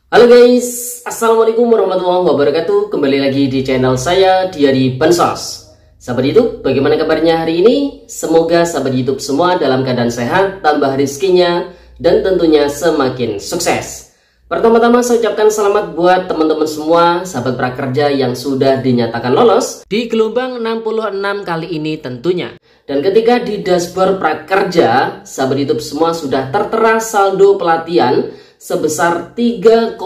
Halo guys, Assalamualaikum warahmatullahi wabarakatuh. Kembali lagi di channel saya, Diari Bansos. Sahabat YouTube, bagaimana kabarnya hari ini? Semoga sahabat YouTube semua dalam keadaan sehat, tambah rezekinya, dan tentunya semakin sukses. Pertama-tama saya ucapkan selamat buat teman-teman semua, sahabat prakerja yang sudah dinyatakan lolos di gelombang 66 kali ini tentunya. Dan ketika di dashboard prakerja, sahabat YouTube semua sudah tertera saldo pelatihan sebesar 3,5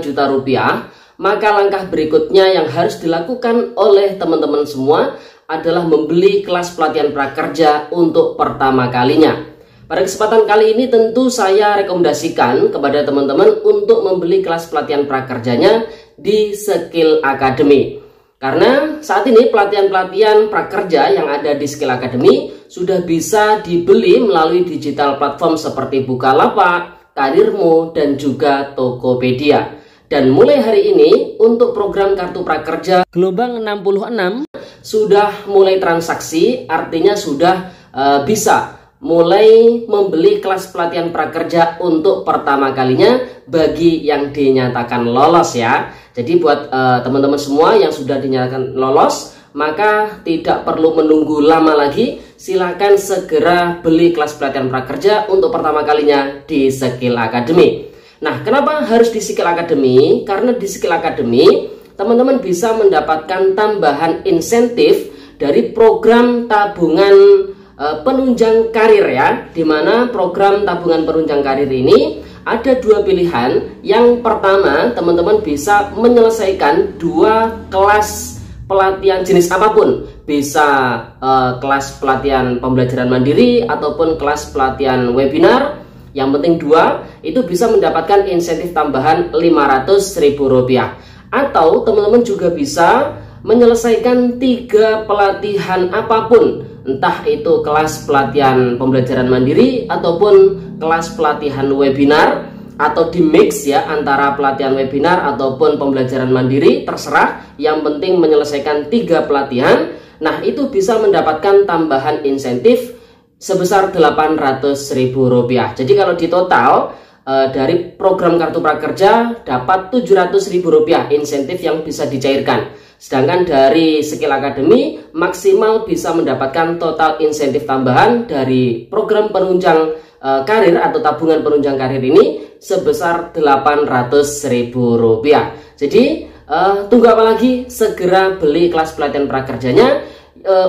juta rupiah, maka langkah berikutnya yang harus dilakukan oleh teman-teman semua adalah membeli kelas pelatihan prakerja untuk pertama kalinya. Pada kesempatan kali ini tentu saya rekomendasikan kepada teman-teman untuk membeli kelas pelatihan prakerjanya di Skill Academy. Karena saat ini pelatihan-pelatihan prakerja yang ada di Skill Academy sudah bisa dibeli melalui digital platform seperti Bukalapak, Karirmu, dan juga Tokopedia. Dan mulai hari ini untuk program kartu prakerja gelombang 66 sudah mulai transaksi, artinya sudah bisa mulai membeli kelas pelatihan prakerja untuk pertama kalinya bagi yang dinyatakan lolos ya. Jadi buat teman-teman semua yang sudah dinyatakan lolos, maka tidak perlu menunggu lama lagi, silakan segera beli kelas pelatihan prakerja untuk pertama kalinya di Skill Academy. Nah, kenapa harus di Skill Academy? Karena di Skill Academy teman-teman bisa mendapatkan tambahan insentif dari program tabungan penunjang karir ya, dimana program tabungan penunjang karir ini ada dua pilihan. Yang pertama, teman-teman bisa menyelesaikan dua kelas pelatihan jenis apapun, bisa kelas pelatihan pembelajaran mandiri ataupun kelas pelatihan webinar. Yang penting dua, itu bisa mendapatkan insentif tambahan Rp500.000. Atau teman-teman juga bisa menyelesaikan 3 pelatihan apapun, entah itu kelas pelatihan pembelajaran mandiri ataupun kelas pelatihan webinar, atau di mix ya antara pelatihan webinar ataupun pembelajaran mandiri, terserah, yang penting menyelesaikan 3 pelatihan. Nah, itu bisa mendapatkan tambahan insentif sebesar Rp800.000. Jadi kalau di total dari program kartu prakerja dapat Rp700.000 insentif yang bisa dicairkan. Sedangkan dari Skill Academy maksimal bisa mendapatkan total insentif tambahan dari program penunjang karir atau tabungan penunjang karir ini sebesar Rp800.000. Jadi tunggu apa lagi? Segera beli kelas pelatihan prakerjanya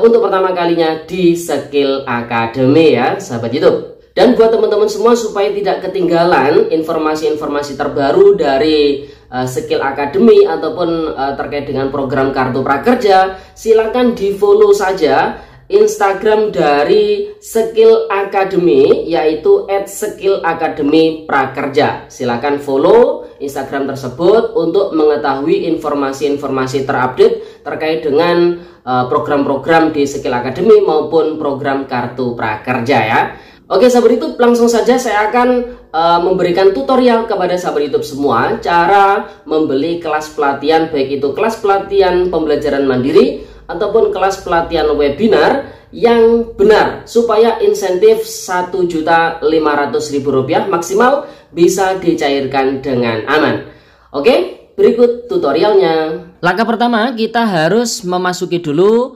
untuk pertama kalinya di Skill Academy ya, sahabat YouTube. Dan buat teman-teman semua supaya tidak ketinggalan informasi-informasi terbaru dari Skill Academy ataupun terkait dengan program kartu prakerja, silakan di-follow saja Instagram dari Skill Academy, yaitu @skillacademy_prakerja. Silakan follow Instagram tersebut untuk mengetahui informasi-informasi terupdate terkait dengan program-program di Skill Academy maupun program kartu prakerja ya. Oke sahabat YouTube, langsung saja saya akan memberikan tutorial kepada sahabat YouTube semua cara membeli kelas pelatihan, baik itu kelas pelatihan pembelajaran mandiri ataupun kelas pelatihan webinar yang benar, supaya insentif Rp1.500.000 maksimal bisa dicairkan dengan aman. Oke, berikut tutorialnya. Langkah pertama, kita harus memasuki dulu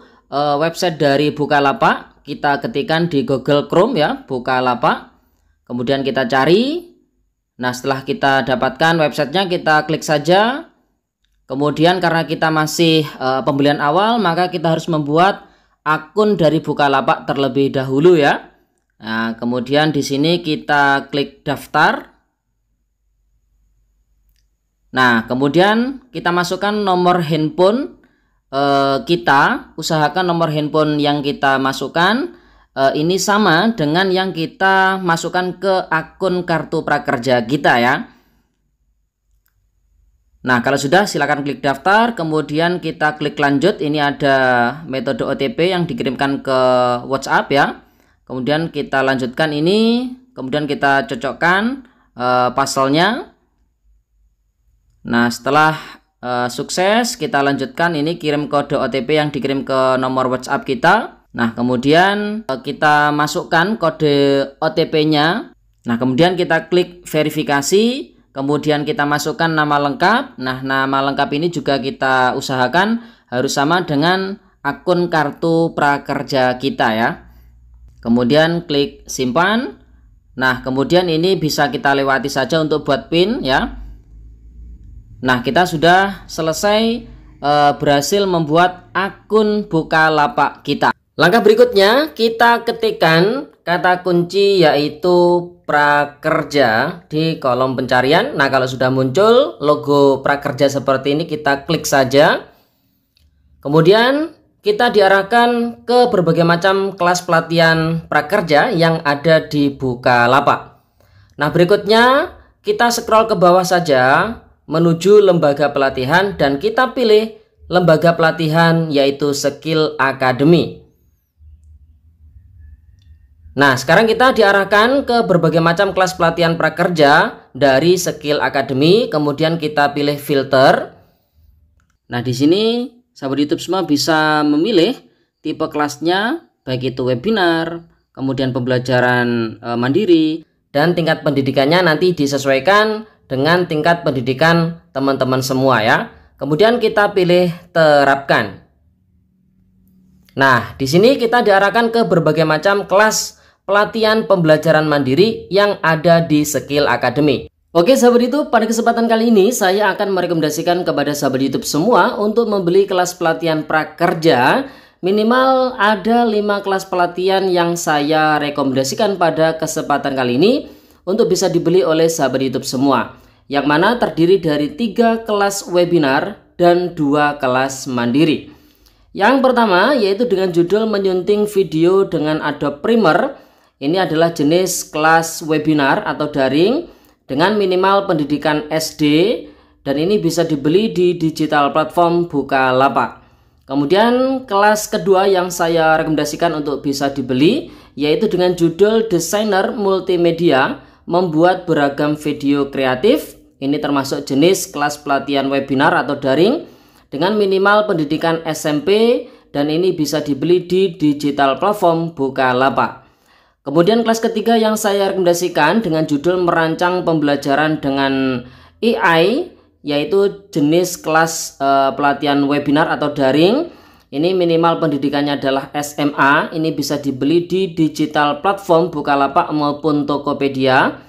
website dari Bukalapak. Kita ketikkan di Google Chrome ya, Bukalapak. Kemudian kita cari. Nah, setelah kita dapatkan websitenya, kita klik saja. Kemudian karena kita masih pembelian awal, maka kita harus membuat akun dari Bukalapak terlebih dahulu ya. Nah, kemudian di sini kita klik daftar. Nah, kemudian kita masukkan nomor handphone kita. Usahakan nomor handphone yang kita masukkan ini sama dengan yang kita masukkan ke akun kartu prakerja kita ya. Nah, kalau sudah silakan klik daftar, kemudian kita klik lanjut. Ini ada metode OTP yang dikirimkan ke WhatsApp ya. Kemudian kita lanjutkan ini, kemudian kita cocokkan pasalnya. Nah, setelah sukses, kita lanjutkan ini kirim kode OTP yang dikirim ke nomor WhatsApp kita. Nah, kemudian kita masukkan kode OTP-nya. Nah, kemudian kita klik verifikasi. kemudian kita masukkan nama lengkap. Nah, nama lengkap ini juga kita usahakan harus sama dengan akun kartu prakerja kita ya. Kemudian klik simpan. Nah, kemudian ini bisa kita lewati saja untuk buat PIN ya. Nah, kita sudah selesai berhasil membuat akun Bukalapak kita. Langkah berikutnya kita ketikkan kata kunci yaitu prakerja di kolom pencarian. Nah, kalau sudah muncul logo prakerja seperti ini, kita klik saja. Kemudian kita diarahkan ke berbagai macam kelas pelatihan prakerja yang ada di Bukalapak. Nah, berikutnya kita scroll ke bawah saja menuju lembaga pelatihan dan kita pilih lembaga pelatihan yaitu Skill Academy. Nah, sekarang kita diarahkan ke berbagai macam kelas pelatihan prakerja dari Skill Academy, kemudian kita pilih filter. Nah, di sini sahabat YouTube semua bisa memilih tipe kelasnya, baik itu webinar, kemudian pembelajaran mandiri, dan tingkat pendidikannya nanti disesuaikan dengan tingkat pendidikan teman-teman semua ya. Kemudian kita pilih terapkan. Nah, di sini kita diarahkan ke berbagai macam kelas pelatihan pembelajaran mandiri yang ada di Skill Academy. Oke sahabat YouTube, pada kesempatan kali ini saya akan merekomendasikan kepada sahabat YouTube semua untuk membeli kelas pelatihan prakerja. Minimal ada 5 kelas pelatihan yang saya rekomendasikan pada kesempatan kali ini untuk bisa dibeli oleh sahabat YouTube semua, yang mana terdiri dari 3 kelas webinar dan 2 kelas mandiri. Yang pertama yaitu dengan judul menyunting video dengan Adobe Premiere. Ini adalah jenis kelas webinar atau daring dengan minimal pendidikan SD dan ini bisa dibeli di digital platform Bukalapak. Kemudian kelas kedua yang saya rekomendasikan untuk bisa dibeli yaitu dengan judul Desainer Multimedia membuat beragam video kreatif. Ini termasuk jenis kelas pelatihan webinar atau daring dengan minimal pendidikan SMP dan ini bisa dibeli di digital platform Bukalapak. Kemudian kelas ketiga yang saya rekomendasikan dengan judul merancang pembelajaran dengan AI yaitu jenis kelas pelatihan webinar atau daring. Ini minimal pendidikannya adalah SMA. Ini bisa dibeli di digital platform Bukalapak maupun Tokopedia.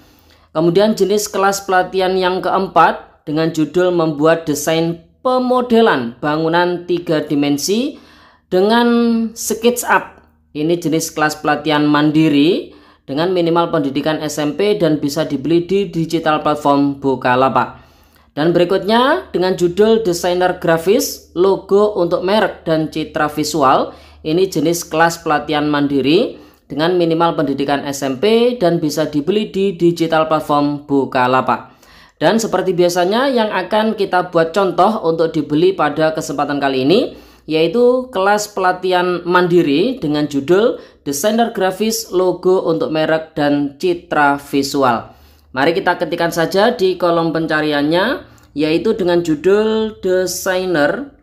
Kemudian jenis kelas pelatihan yang keempat dengan judul membuat desain pemodelan bangunan 3 dimensi dengan SketchUp. Ini jenis kelas pelatihan mandiri dengan minimal pendidikan SMP dan bisa dibeli di digital platform Bukalapak. Dan berikutnya dengan judul desainer grafis, logo untuk merek dan citra visual. Ini jenis kelas pelatihan mandiri dengan minimal pendidikan SMP dan bisa dibeli di digital platform Bukalapak. Dan seperti biasanya yang akan kita buat contoh untuk dibeli pada kesempatan kali ini yaitu kelas pelatihan mandiri dengan judul desainer grafis, logo untuk merek dan citra visual. Mari kita ketikkan saja di kolom pencariannya yaitu dengan judul desainer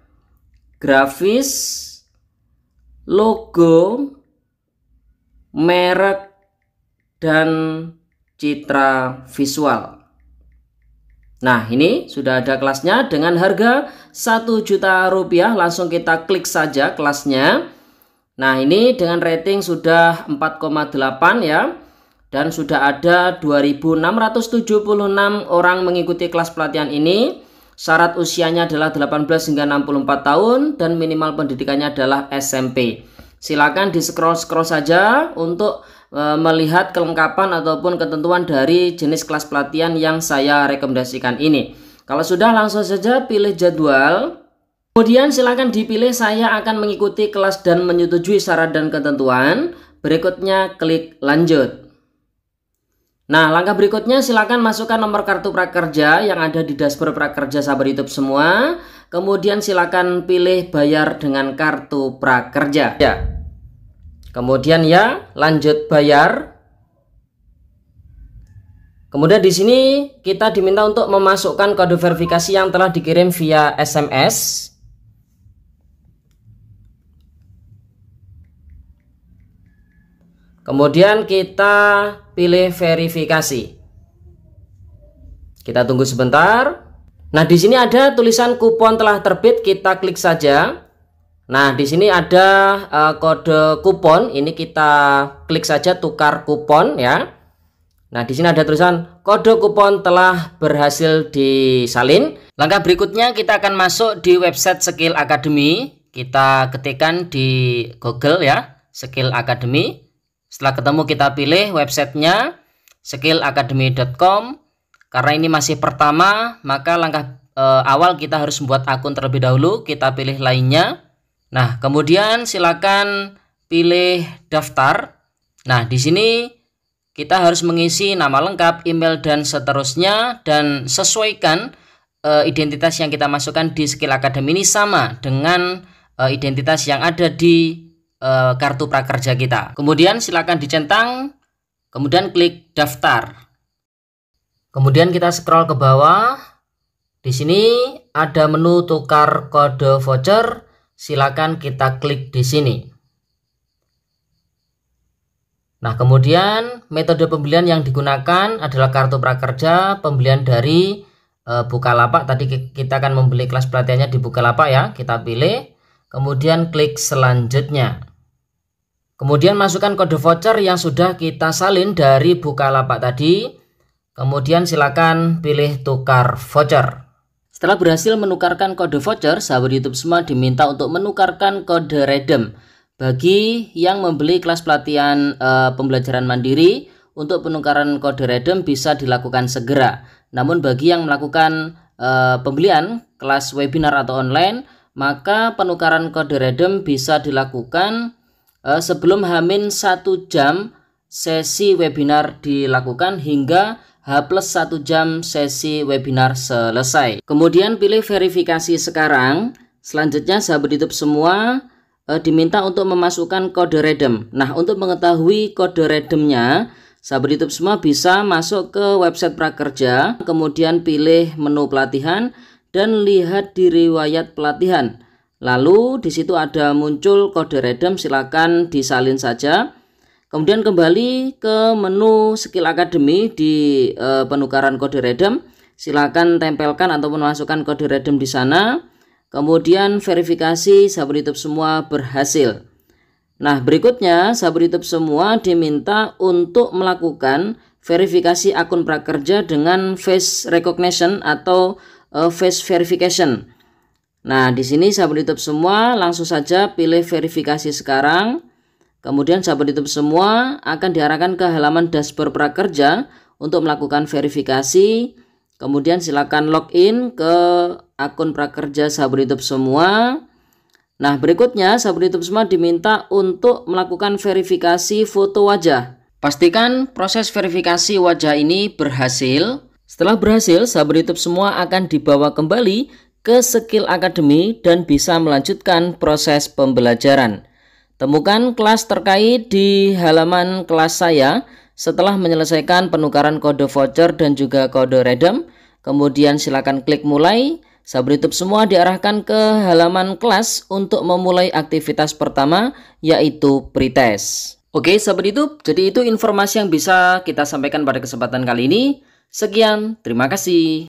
grafis, logo, merek dan citra visual. Nah, ini sudah ada kelasnya dengan harga Rp1 juta. Langsung kita klik saja kelasnya. Nah, ini dengan rating sudah 4,8 ya. Dan sudah ada 2.676 orang mengikuti kelas pelatihan ini. Syarat usianya adalah 18 hingga 64 tahun dan minimal pendidikannya adalah SMP. Silakan di scroll saja untuk melihat kelengkapan ataupun ketentuan dari jenis kelas pelatihan yang saya rekomendasikan ini. Kalau sudah, langsung saja pilih jadwal. Kemudian silakan dipilih saya akan mengikuti kelas dan menyetujui syarat dan ketentuan. Berikutnya klik lanjut. Nah, langkah berikutnya silakan masukkan nomor kartu prakerja yang ada di dashboard prakerja sahabat YouTube semua. Kemudian silakan pilih bayar dengan kartu prakerja. Ya. Kemudian ya, lanjut bayar. Kemudian di sini kita diminta untuk memasukkan kode verifikasi yang telah dikirim via SMS. Kemudian kita pilih verifikasi. Kita tunggu sebentar. Nah, di sini ada tulisan kupon telah terbit, kita klik saja. Nah, di sini ada kode kupon, ini kita klik saja tukar kupon ya. Nah, di sini ada tulisan kode kupon telah berhasil disalin. Langkah berikutnya kita akan masuk di website Skill Academy. Kita ketikkan di Google ya, Skill Academy. Setelah ketemu kita pilih websitenya skillacademy.com. Karena ini masih pertama, maka langkah awal kita harus membuat akun terlebih dahulu. Kita pilih lainnya. Nah, kemudian silakan pilih daftar. Nah, di sini kita harus mengisi nama lengkap, email dan seterusnya, dan sesuaikan identitas yang kita masukkan di Skill Academy ini sama dengan identitas yang ada di kartu prakerja kita. Kemudian silakan dicentang, kemudian klik daftar. Kemudian kita scroll ke bawah. Di sini ada menu tukar kode voucher. Silakan kita klik di sini. Nah, kemudian metode pembelian yang digunakan adalah kartu prakerja, pembelian dari Bukalapak. Tadi kita akan membeli kelas pelatihannya di Bukalapak ya. Kita pilih, kemudian klik selanjutnya. Kemudian masukkan kode voucher yang sudah kita salin dari Bukalapak tadi. Kemudian silakan pilih tukar voucher. Setelah berhasil menukarkan kode voucher, sahabat YouTube semua diminta untuk menukarkan kode redeem. Bagi yang membeli kelas pelatihan pembelajaran mandiri, untuk penukaran kode redeem bisa dilakukan segera. Namun bagi yang melakukan pembelian kelas webinar atau online, maka penukaran kode redeem bisa dilakukan sebelum H-1 jam sesi webinar dilakukan hingga H+1 jam sesi webinar selesai. Kemudian pilih verifikasi sekarang. Selanjutnya sahabat YouTube semua diminta untuk memasukkan kode redeem. Nah, untuk mengetahui kode redeemnya, sahabat YouTube semua bisa masuk ke website prakerja, kemudian pilih menu pelatihan dan lihat di riwayat pelatihan. Lalu di situ ada muncul kode redeem, silakan disalin saja. Kemudian kembali ke menu Skill Academy di penukaran kode redeem, silakan tempelkan ataupun masukkan kode redeem di sana. Kemudian verifikasi sahabat YouTube semua berhasil. Nah, berikutnya sahabat YouTube semua diminta untuk melakukan verifikasi akun prakerja dengan face recognition atau face verification. Nah, di sini sahabat YouTube semua langsung saja pilih verifikasi sekarang. Kemudian sahabat YouTube semua akan diarahkan ke halaman dashboard prakerja untuk melakukan verifikasi. Kemudian silakan login ke akun prakerja sahabat YouTube semua. Nah, berikutnya sahabat YouTube semua diminta untuk melakukan verifikasi foto wajah. Pastikan proses verifikasi wajah ini berhasil. Setelah berhasil, sahabat YouTube semua akan dibawa kembali ke Skill Academy dan bisa melanjutkan proses pembelajaran. Temukan kelas terkait di halaman kelas saya setelah menyelesaikan penukaran kode voucher dan juga kode redeem. Kemudian silakan klik mulai. Sahabat YouTube semua diarahkan ke halaman kelas untuk memulai aktivitas pertama, yaitu pretest. Oke sahabat YouTube, jadi itu informasi yang bisa kita sampaikan pada kesempatan kali ini. Sekian, terima kasih.